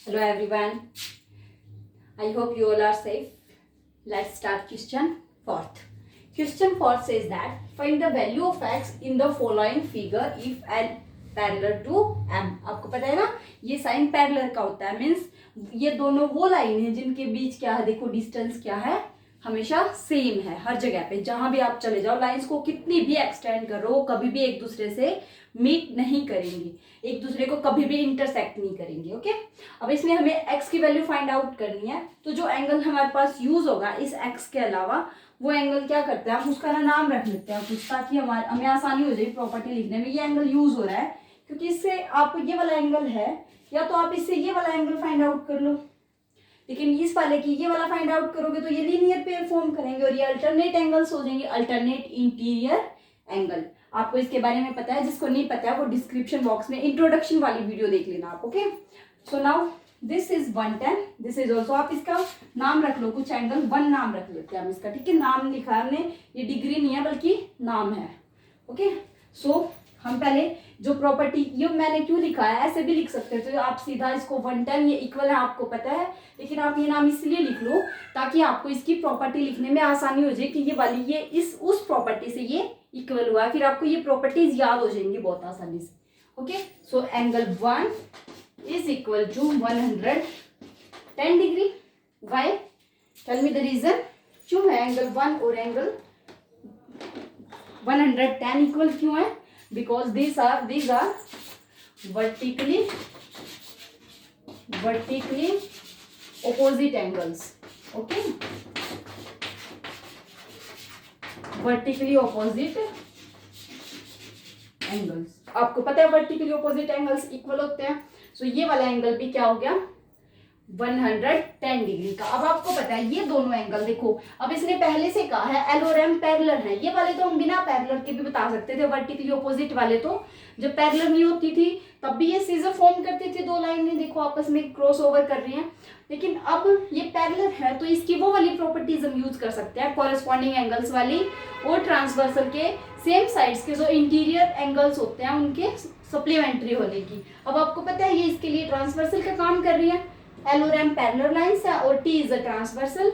Hello everyone. I hope you all are safe. Let's start question fourth. Question fourth says that find the value of x in the following figure if n parallel to m. आपको पता है ना ये sign parallel का होता है, means ये दोनों वो लाइन है जिनके बीच क्या है, देखो डिस्टेंस क्या है, हमेशा सेम है हर जगह पे। जहां भी आप चले जाओ लाइंस को कितनी भी एक्सटेंड करो वो कभी भी एक दूसरे से मीट नहीं करेंगी, एक दूसरे को कभी भी इंटरसेक्ट नहीं करेंगी। ओके, अब इसमें हमें x की वैल्यू फाइंड आउट करनी है, तो जो एंगल हमारे पास यूज होगा इस x के अलावा वो एंगल क्या करते हैं, हम उसका ना नाम रख लेते हैं कुछ, ताकि हमें आसानी हो जाए प्रॉपर्टी लिखने में। ये एंगल यूज हो रहा है क्योंकि इससे आप ये वाला एंगल है, या तो आप इससे ये वाला एंगल फाइंड आउट कर लो, लेकिन इस वाले की ये वाला फाइंड आउट करोगे तो ये लीनियर पेयर फॉर्म करेंगे और ये अल्टरनेट एंगल्स हो जाएंगे, अल्टरनेट इंटीरियर एंगल। आपको इसके बारे में पता है, जिसको नहीं पता है वो डिस्क्रिप्शन बॉक्स में इंट्रोडक्शन वाली वीडियो देख लेना आप। Okay, so now this is 110, this is also, आप इसका नाम रख लो कुछ, एंगल 1 नाम रख लेते हैं हम इसका। ठीक है, नाम लिखा हमने, ये डिग्री नहीं है बल्कि नाम है। ओके, सो हम पहले जो प्रॉपर्टी, ये मैंने क्यों लिखा है, ऐसे भी लिख सकते हैं तो आप सीधा इसको 110 ये इक्वल है आपको पता है, लेकिन आप ये नाम इसलिए लिख लो ताकि आपको इसकी प्रॉपर्टी लिखने में आसानी हो जाए कि ये वाली ये इस उस प्रॉपर्टी से ये इक्वल हुआ है, फिर आपको ये प्रॉपर्टीज याद हो जाएंगी बहुत आसानी से। Okay, so angle 1 is equal to 110 degree. Why, tell me the reason, क्यों है एंगल 1 और एंगल 110 इक्वल क्यों है? Because these are vertically opposite angles. Okay, vertically opposite angles, आपको पता है vertically opposite angles इक्वल होते हैं। सो ये वाला एंगल भी क्या हो गया 110 डिग्री का। अब आपको पता है ये दोनों एंगल देखो, अब इसने पहले से कहा है एल और एम पैरेलल है, ये वाले तो हम बिना पैरेलल के भी बता सकते थे, वर्टिकली ऑपोजिट वाले तो जब पैरेलल नहीं होती थी तब भी ये सीजर फॉर्म करती थी, दो लाइनें देखो आपस में क्रॉस ओवर कर रही हैं, लेकिन अब ये पैरेलल है तो इसकी वो वाली प्रॉपर्टीज हम यूज कर सकते हैं, कॉरेस्पॉन्डिंग एंगल्स वाली और ट्रांसवर्सल के सेम साइड्स के जो इंटीरियर एंगल्स होते हैं उनके सप्लीमेंट्री होने की। अब आपको पता है ये इसके लिए ट्रांसवर्सल का काम कर रही है, L और M पैरेलल लाइंस है और T is a transversal.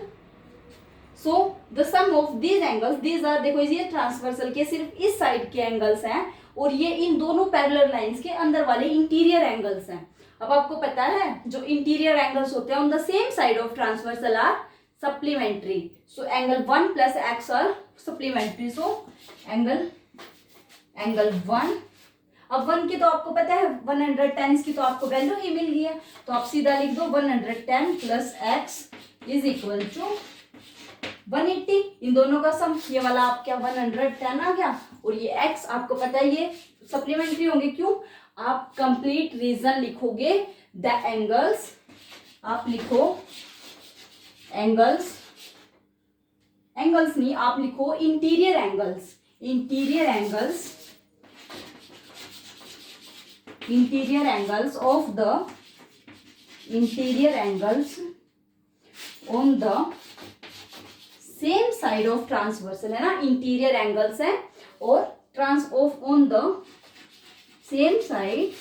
So the sum of these angles, these are, देखो ये ट्रांसवर्सल के सिर्फ इस साइड के एंगल्स हैं और ये इन दोनों पैरेलल लाइंस के अंदर वाले इंटीरियर एंगल्स हैं। अब आपको पता है जो इंटीरियर एंगल्स होते हैं on the same side of transversal are supplementary, so angle 1 plus x are supplementary, so angle 1, अब 1 की तो आपको पता है 110 की तो आपको वैल्यू ही मिल गई है, तो आप सीधा लिख दो 110 plus x is equal to 180, इन दोनों का सम, ये वाला आप क्या 110 आ गया और ये x आपको पता है ये सप्लीमेंट्री होंगे, क्यों? आप कंप्लीट रीजन लिखोगे द एंगल्स, आप लिखो एंगल्स नहीं, आप लिखो interior angles of the interior angles on the same side of transversal, है ना, इंटीरियर एंगल्स है और on the same side,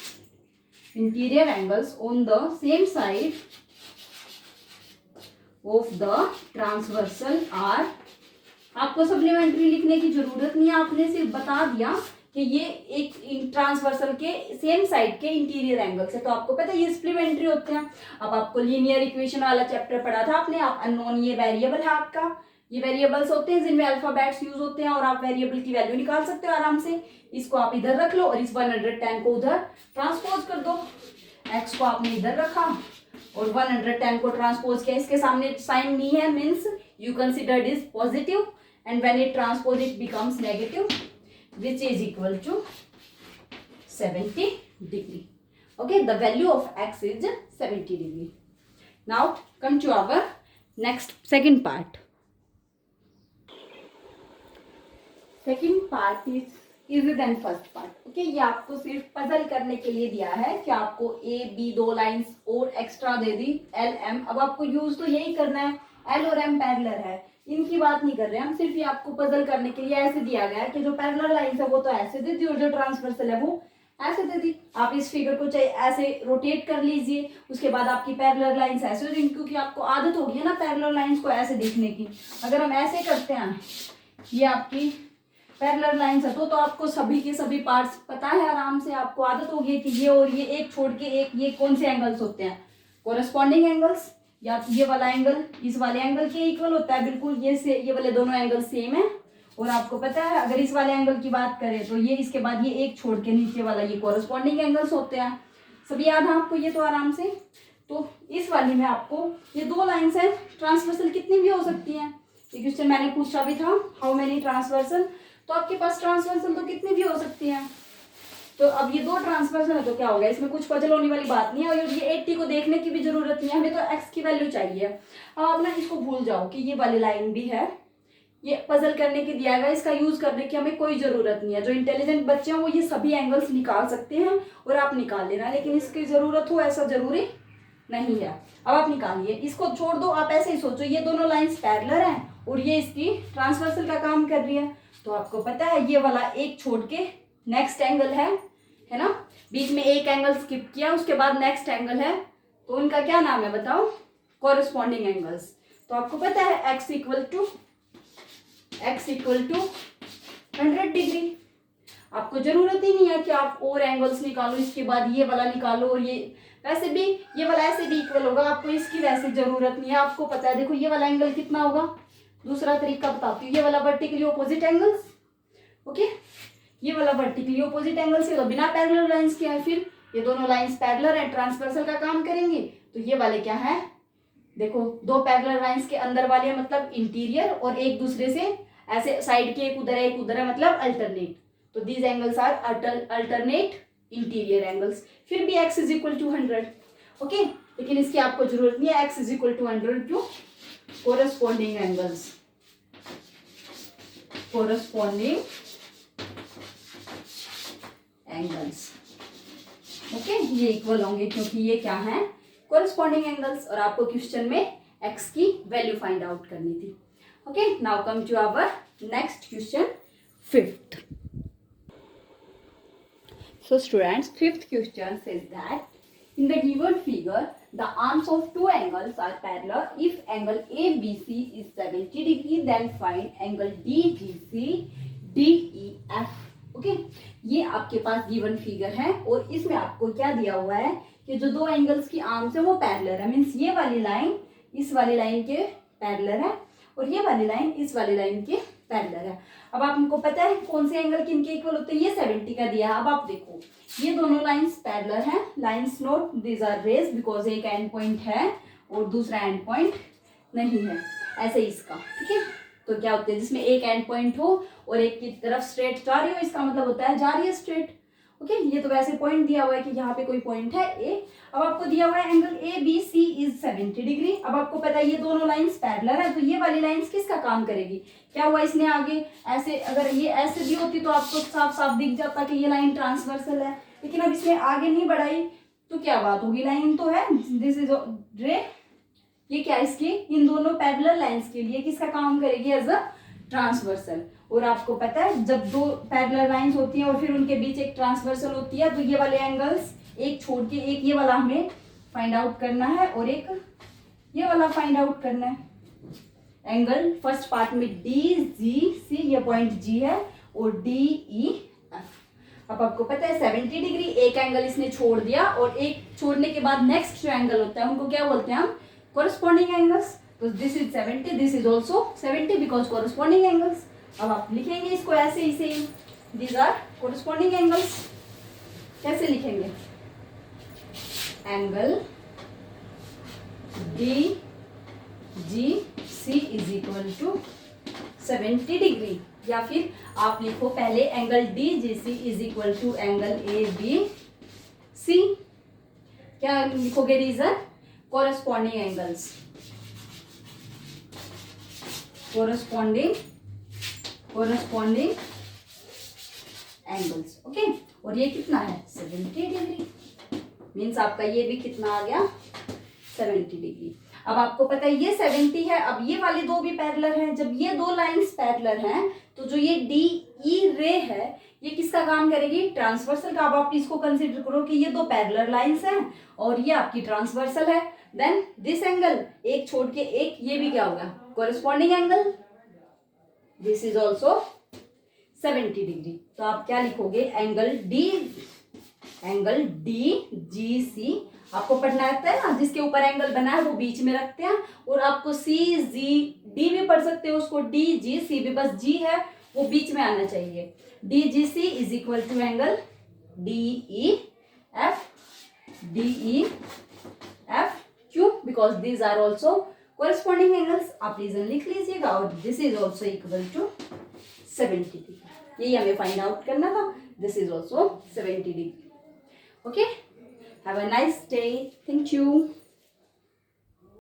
interior angles on the same side of the transversal are, आपको सप्लीमेंट्री लिखने की जरूरत नहीं है, आपने सिर्फ बता दिया कि ये एक ट्रांसवर्सल के सेम साइड के इंटीरियर एंगल्स है, तो आपको पता है ये सप्लीमेंट्री होते हैं। अब आपको लीनियर इक्वेशन वाला चैप्टर पढ़ा था आपने, आप अननोन ये वेरिएबल है आपका, ये वेरिएबल्स होते हैं जिनमें अल्फाबेट्स यूज होते हैं और आप वेरिएबल की वैल्यू निकाल सकते हो आराम से। इसको आप इधर रख लो और इस 110 को उधर ट्रांसपोज कर दो, एक्स को आपने इधर रखा और 110 को ट्रांसपोज किया, इसके सामने साइन नहीं है, means you consider it is positive and when it transpose it becomes negative which is equal to 70 degree. Okay, the value of x is 70 degree. Now come to our next second part. Second part is easier than first part. Okay, ये आपको सिर्फ puzzle करने के लिए दिया है कि आपको a b दो लाइंस और एक्स्ट्रा दे दी l m। अब आपको यूज तो यही करना है, l और m पैरेलल है, इनकी बात नहीं कर रहे हम, सिर्फ ये आपको पजल करने के लिए ऐसे दिया गया है कि जो पैरेलल लाइंस है वो तो ऐसे दे दी और जो ट्रांसवर्सल है वो ऐसे दे दी। आप इस फिगर को चाहे ऐसे रोटेट कर लीजिए, उसके बाद आपकी पैरेलल लाइंस ऐसे हो जाएंगी, क्योंकि आपको आदत होगी है ना पैरेलल लाइंस को ऐसे देखने की। अगर हम ऐसे करते हैं, ये आपकी पैरेलल लाइंस है, तो आपको सभी के सभी पार्ट्स पता है, आराम से आपको आदत होगी कि ये और ये एक छोड़ के एक, ये कौन से एंगल्स होते हैं, कोरस्पॉन्डिंग एंगल्स। या ये वाला एंगल इस वाले एंगल के इक्वल होता है, बिल्कुल ये वाले दोनों एंगल सेम है। और आपको पता है अगर इस वाले एंगल की बात करें तो ये इसके बाद ये एक छोड़ के नीचे वाला ये कोरस्पॉन्डिंग एंगल्स होते हैं। सभी याद है आपको ये तो आराम से। तो इस वाली में आपको ये दो लाइंस है, ट्रांसवर्सल कितनी भी हो सकती हैं। ये क्वेश्चन मैंने पूछा भी था, हाउ मेनी ट्रांसवर्सल, तो आपके पास ट्रांसवर्सल तो कितनी भी हो सकती हैं। तो अब ये दो ट्रांसवर्सल है तो क्या होगा, इसमें कुछ पजल होने वाली बात नहीं है। और ये 80 को देखने की भी जरूरत नहीं है, हमें तो एक्स की वैल्यू चाहिए। अब आप ना इसको भूल जाओ कि ये वाली लाइन भी है, ये पजल करने के दिया गया, इसका यूज करने की हमें कोई जरूरत नहीं है। जो इंटेलिजेंट बच्चे हैं वो ये सभी एंगल्स निकाल सकते हैं और आप निकाल लेना, लेकिन इसकी जरूरत हो ऐसा जरूरी नहीं है। अब आप निकालिए, इसको छोड़ दो, आप ऐसे ही सोचो ये दोनों लाइंस पैरेलल हैं और ये इसकी ट्रांसवर्सल का काम कर रही है। तो आपको पता है ये वाला एक छोड़ के नेक्स्ट एंगल है ना, बीच में एक एंगल स्किप किया, उसके बाद नेक्स्ट एंगल है, तो उनका क्या नाम है बताओ, कॉरेस्पॉन्डिंग एंगल्स। तो आपको पता है x इक्वल टू 100 डिग्री। आपको जरूरत ही नहीं है कि आप और एंगल्स निकालो, इसके बाद ये वाला निकालो, और ये वैसे भी ये वाला ऐसे भी इक्वल होगा, आपको इसकी वैसे जरूरत नहीं है। आपको पता है देखो ये वाला एंगल कितना होगा, दूसरा तरीका बताती हूँ, ये वाला वर्टिकली ऑपोजिट एंगल्स, ओके, ये वाला वर्टिकली ऑपोजिट एंगल से, तो बिना पैरेलल लाइंस के है, फिर ये दोनों लाइंस पैरेलल है, ट्रांसवर्सल का काम करेंगे। तो ये वाले क्या है, देखो दो पैरेलल लाइंस के अंदर वाले मतलब इंटीरियर, और एक दूसरे से ऐसे साइड के एक उधर है मतलब अल्टरनेट। तो these angles are alternate interior angles. फिर भी x is equal to 100, okay, लेकिन इसकी आपको जरूरत नहीं है, x is equal to 100 to corresponding angles, corresponding angles, okay, ये इक्वल होंगे क्योंकि ये क्या है, कोरस्पॉन्डिंग एंगल्स। और आपको क्वेश्चन में x की वैल्यू फाइंड आउट करनी थी। Okay, now come to our next question, 5th. So students, 5th question says that in the given figure the arms of two angles are parallel. If angle ABC is 70 degree, then find angle DGC DEF. Okay, ये आपके पास given figure है और इसमें आपको क्या दिया हुआ है कि जो दो एंगल्स की आर्म्स है वो पैरेलल है, मीन्स ये वाली लाइन इस वाली लाइन के पैरेलल है और ये वाली लाइन इस वाली लाइन के पैरेलल है। अब आपको पता है कौन से एंगल किनके इक्वल होते हैं, ये 70 का दिया है। अब आप देखो ये दोनों लाइंस पैरेलल हैं, lines note this are rays because एक एंड पॉइंट है और दूसरा एंड पॉइंट नहीं है, ऐसे इसका, ठीक है। तो क्या होते हैं, जिसमें एक एंड पॉइंट हो और एक की तरफ स्ट्रेट जा रही हो, इसका मतलब होता है जा रही है स्ट्रेट, ओके। ये तो वैसे पॉइंट दिया हुआ है कि यहाँ पे कोई पॉइंट है ए। अब आपको दिया हुआ है angle A B C is 70 degree. अब आपको पता है ये दोनों लाइंस पैरेलल है, तो ये वाली लाइंस किसका काम करेगी, क्या हुआ इसने आगे ऐसे, अगर ये ऐसे भी होती तो आपको साफ साफ दिख जाता कि ये लाइन ट्रांसवर्सल है, लेकिन अब इसने आगे नहीं बढ़ाई तो क्या बात होगी, लाइन तो है, दिस इज रे, ये क्या इसकी इन दोनों पैरेलल लाइंस के लिए किसका काम करेगी, एज अ ट्रांसवर्सल। और आपको पता है जब दो पैरेलल लाइंस होती हैं और फिर उनके बीच एक ट्रांसवर्सल होती है, तो ये वाले एंगल्स एक छोड़ के एक ये वाला हमें फाइंड आउट करना है और एक ये वाला फाइंड आउट करना है। एंगल फर्स्ट पार्ट में डी जी सी, ये पॉइंट जी है, और डी ई एफ। अब आपको पता है 70 डिग्री एक एंगल इसने छोड़ दिया और एक छोड़ने के बाद नेक्स्ट जो एंगल होता है उनको क्या बोलते हैं हम, कोरस्पॉन्डिंग एंगल्स। तो this is 70, this is also 70 because corresponding angles. अब आप लिखेंगे इसको ऐसे ही same, these are corresponding angles. कैसे लिखेंगे, angle D G C is equal to 70 degree, या फिर आप लिखो पहले angle D G C is equal to angle A B C. क्या लिखोगे reason, corresponding angles, corresponding angles, okay. और ये कितना है 70 डिग्री, मीन्स आपका ये भी कितना आ गया 70 डिग्री। अब आपको पता है ये 70 है, अब ये वाली दो भी पैरेलल हैं। जब ये दो लाइंस पैरेलल हैं तो जो ये डी ई रे है ये किसका काम करेगी, ट्रांसवर्सल का। अब आप इसको कंसिडर करो कि ये दो पैरेलल लाइंस हैं और ये आपकी ट्रांसवर्सल है। देन दिस एंगल, एक छोड़ के एक, ये भी क्या होगा, corresponding angle. This is also 70 degree. तो आप क्या लिखोगे, एंगल डी जी सी। आपको पढ़ना आता है ना, जिसके ऊपर एंगल बना है वो बीच में रखते हैं, और आपको सी जी डी भी पढ़ सकते हो उसको, डी जी सी भी, बस जी है वो बीच में आना चाहिए। D G C is equal to angle D E F, D E F. क्यों, because these are also corresponding angles. आप रीजन लिख लीजिएगा। और this is also equal to 70 degree, यही हमें फाइंड आउट करना था। This is also 70 degree. Okay, have a nice day, thank you.